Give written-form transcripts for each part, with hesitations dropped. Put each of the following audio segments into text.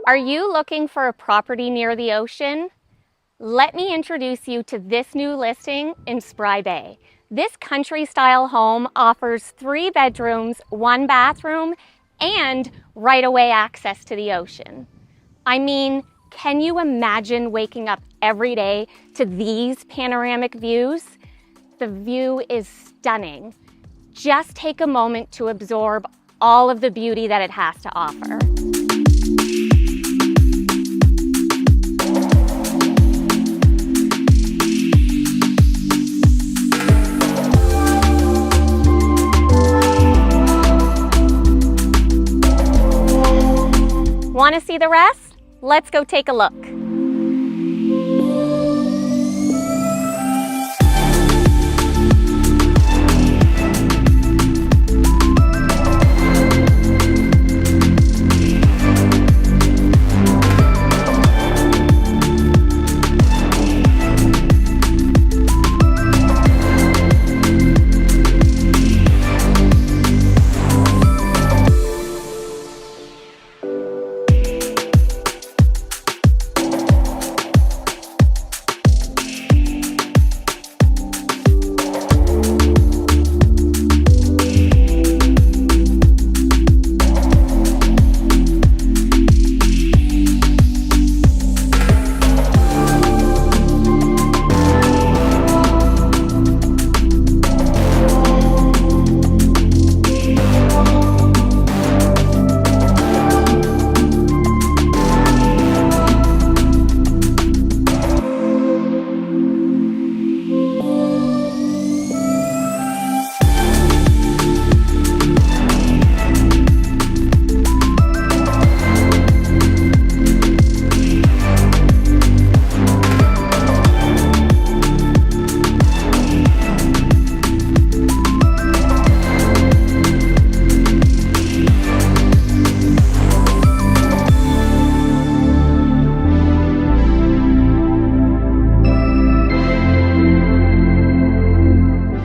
Are you looking for a property near the ocean? Let me introduce you to this new listing in Spry Bay. This country-style home offers 3 bedrooms, 1 bathroom, and right-of-way access to the ocean. I mean, can you imagine waking up every day to these panoramic views? The view is stunning. Just take a moment to absorb all of the beauty that it has to offer. Want to see the rest? Let's go take a look.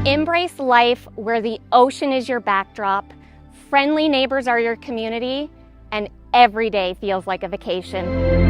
Embrace life where the ocean is your backdrop, friendly neighbors are your community, and every day feels like a vacation.